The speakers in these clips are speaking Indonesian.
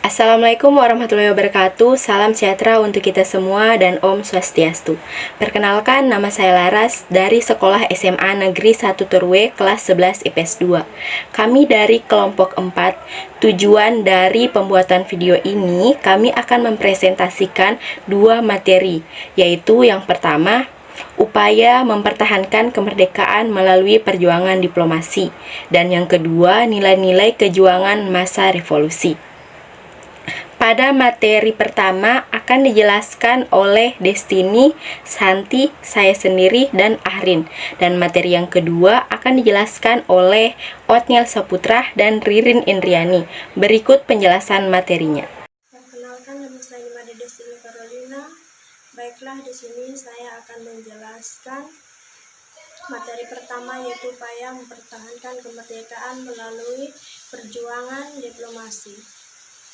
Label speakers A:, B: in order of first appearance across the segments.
A: Assalamualaikum warahmatullahi wabarakatuh. Salam sejahtera untuk kita semua dan Om Swastiastu. Perkenalkan, nama saya Laras dari Sekolah SMA Negeri 1 Turwe kelas 11 IPS 2. Kami dari kelompok 4. Tujuan dari pembuatan video ini, kami akan mempresentasikan dua materi, yaitu yang pertama, upaya mempertahankan kemerdekaan melalui perjuangan diplomasi, dan yang kedua, nilai-nilai kejuangan masa revolusi. Pada materi pertama akan dijelaskan oleh Destiny, Santi, saya sendiri, dan Ahrin. Dan materi yang kedua akan dijelaskan oleh Otniel Saputra dan Ririn Indriani. Berikut penjelasan materinya.
B: Perkenalkan, nama saya Imade Destiny Carolina. Baiklah, di sini saya akan menjelaskan materi pertama, yaitu upaya mempertahankan kemerdekaan melalui perjuangan diplomasi.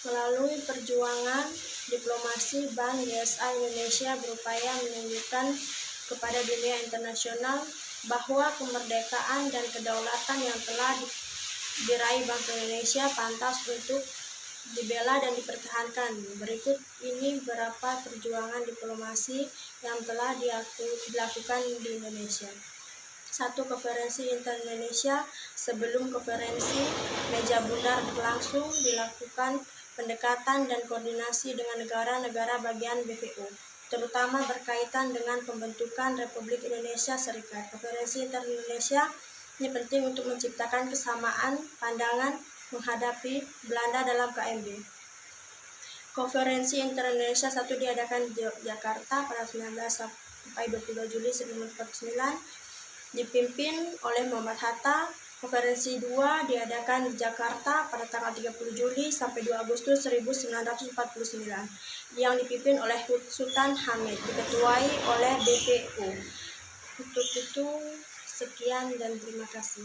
B: Melalui perjuangan diplomasi, Bank GSA Indonesia berupaya menunjukkan kepada dunia internasional bahwa kemerdekaan dan kedaulatan yang telah diraih Bank Indonesia pantas untuk dibela dan dipertahankan. Berikut ini beberapa perjuangan diplomasi yang telah dilakukan di Indonesia. 1. Konferensi Inter-Indonesia. Sebelum konferensi meja bundar berlangsung, dilakukan pendekatan dan koordinasi dengan negara-negara bagian BPO, terutama berkaitan dengan pembentukan Republik Indonesia Serikat. Konferensi Inter-Indonesia ini penting untuk menciptakan kesamaan pandangan menghadapi Belanda dalam KMB. Konferensi Inter-Indonesia 1 diadakan di Jakarta pada 19 sampai 22 Juli 1949, dipimpin oleh Muhammad Hatta. Konferensi 2 diadakan di Jakarta pada tanggal 30 Juli sampai 2 Agustus 1949, yang dipimpin oleh Sultan Hamid, diketuai oleh BPO. Untuk itu, sekian dan terima kasih.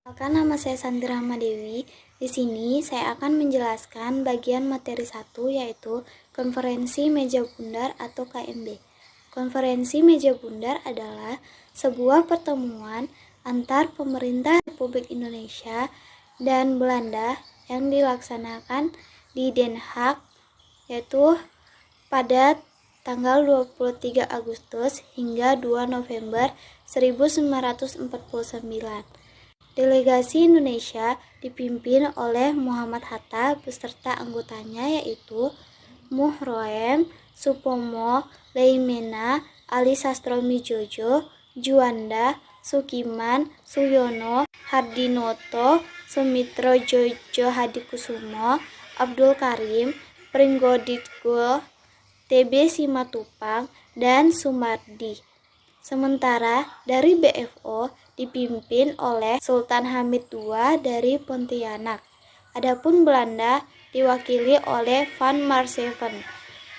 C: Perkenalkan, nama saya Santi Rahmadewi. Di sini saya akan menjelaskan bagian materi 1, yaitu Konferensi Meja Bundar atau KMB. Konferensi Meja Bundar adalah sebuah pertemuan antar pemerintah Republik Indonesia dan Belanda yang dilaksanakan di Den Haag, yaitu pada tanggal 23 Agustus hingga 2 November 1949. Delegasi Indonesia dipimpin oleh Muhammad Hatta beserta anggotanya, yaitu Muhroem, Supomo, Leimena, Ali Sastromijojo, Juanda, Sukiman, Suyono, Hardinoto, Sumitro Jojo Hadikusumo, Abdul Karim, Pringgoditgo, TB Simatupang, dan Sumardi. Sementara dari BFO dipimpin oleh Sultan Hamid II dari Pontianak. Adapun Belanda diwakili oleh Van Marsieven.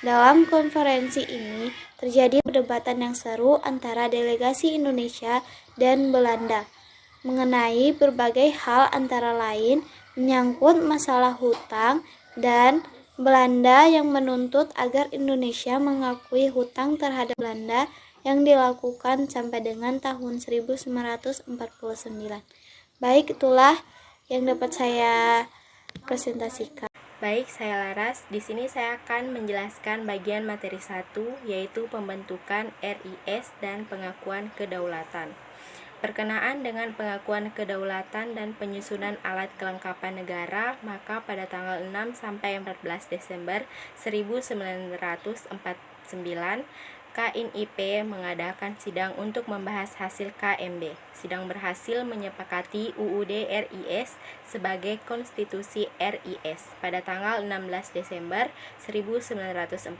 C: Dalam konferensi ini terjadi perdebatan yang seru antara delegasi Indonesia dan Belanda mengenai berbagai hal, antara lain menyangkut masalah hutang, dan Belanda yang menuntut agar Indonesia mengakui hutang terhadap Belanda yang dilakukan sampai dengan tahun 1949. Baik, itulah yang dapat saya presentasikan.
A: Baik, saya Laras. Di sini saya akan menjelaskan bagian materi 1, yaitu pembentukan RIS dan pengakuan kedaulatan. Berkenaan dengan pengakuan kedaulatan dan penyusunan alat kelengkapan negara, maka pada tanggal 6 sampai 14 Desember 1949, KINIP mengadakan sidang untuk membahas hasil KMB. Sidang berhasil menyepakati UUD RIS sebagai konstitusi RIS. Pada tanggal 16 Desember 1949,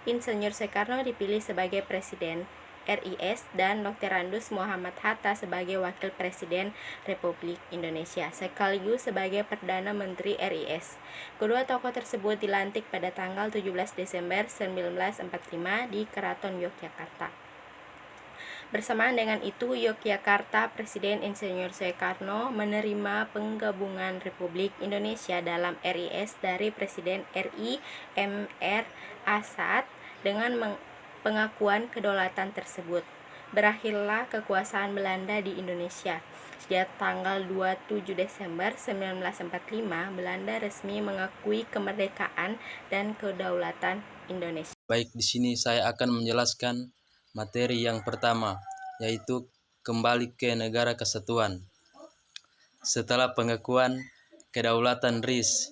A: Insinyur Soekarno dipilih sebagai Presiden RIS dan Dr. Andus Muhammad Hatta sebagai Wakil Presiden Republik Indonesia, sekaligus sebagai Perdana Menteri RIS. Kedua tokoh tersebut dilantik pada tanggal 17 Desember 1945 di Keraton Yogyakarta. Bersamaan dengan itu, Yogyakarta, Presiden Insinyur Soekarno menerima penggabungan Republik Indonesia dalam RIS dari Presiden RI Mr. Asad. Dengan pengakuan kedaulatan tersebut, berakhirlah kekuasaan Belanda di Indonesia. Sejak tanggal 27 Desember 1945, Belanda resmi mengakui kemerdekaan dan kedaulatan Indonesia.
D: Baik, di sini saya akan menjelaskan materi yang pertama, yaitu kembali ke negara kesatuan. Setelah pengakuan kedaulatan RIS,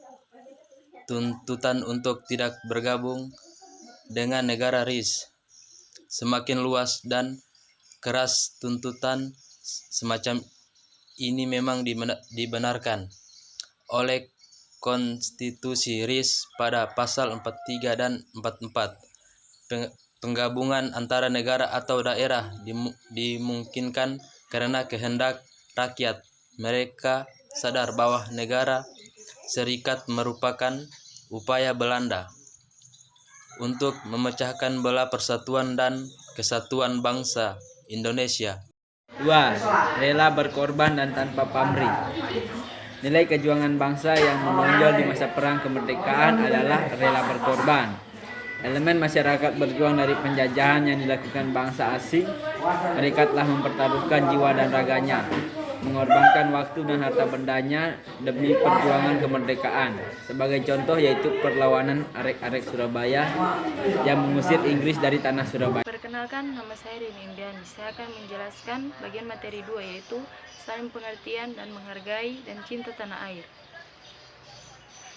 D: tuntutan untuk tidak bergabung dengan negara RIS semakin luas dan keras. Tuntutan semacam ini memang dibenarkan oleh Konstitusi RIS pada pasal 43 dan 44. Penggabungan antara negara atau daerah dimungkinkan karena kehendak rakyat. Mereka sadar bahwa negara serikat merupakan upaya Belanda untuk memecahkan belah persatuan dan kesatuan bangsa Indonesia.
E: 2. Rela berkorban dan tanpa pamrih. Nilai kejuangan bangsa yang menonjol di masa perang kemerdekaan adalah rela berkorban. Elemen masyarakat berjuang dari penjajahan yang dilakukan bangsa asing. Mereka telah mempertaruhkan jiwa dan raganya, mengorbankan waktu dan harta bendanya demi perjuangan kemerdekaan. Sebagai contoh yaitu perlawanan arek-arek Surabaya yang mengusir Inggris dari tanah Surabaya.
A: Perkenalkan, nama saya Rini Indiani. Saya akan menjelaskan bagian materi 2, yaitu saling pengertian dan menghargai dan cinta tanah air.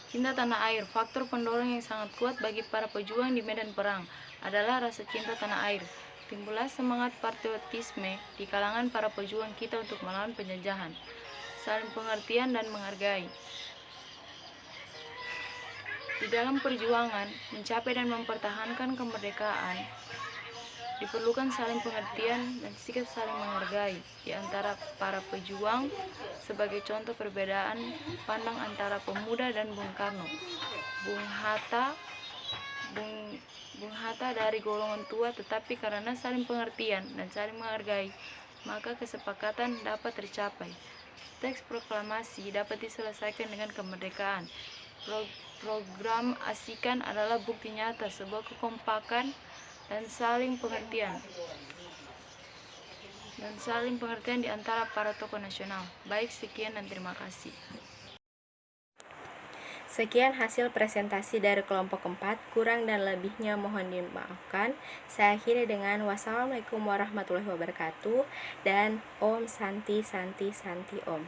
A: Cinta tanah air, faktor pendorong yang sangat kuat bagi para pejuang di medan perang adalah rasa cinta tanah air. Timbullah semangat patriotisme di kalangan para pejuang kita untuk melawan penjajahan. Saling pengertian dan menghargai. Di dalam perjuangan mencapai dan mempertahankan kemerdekaan, diperlukan saling pengertian dan sikap saling menghargai di antara para pejuang. Sebagai contoh perbedaan pandang antara pemuda dan Bung Karno, Bung Hatta dari golongan tua, tetapi karena saling pengertian dan saling menghargai, maka kesepakatan dapat tercapai. Teks proklamasi dapat diselesaikan dengan kemerdekaan. Program ASEAN adalah bukti nyata sebuah kekompakan dan saling pengertian di antara para tokoh nasional. Baik, sekian dan terima kasih. Sekian hasil presentasi dari kelompok 4, kurang dan lebihnya mohon dimaafkan. Saya akhiri dengan wassalamualaikum warahmatullahi wabarakatuh dan Om Santi Santi Santi Om.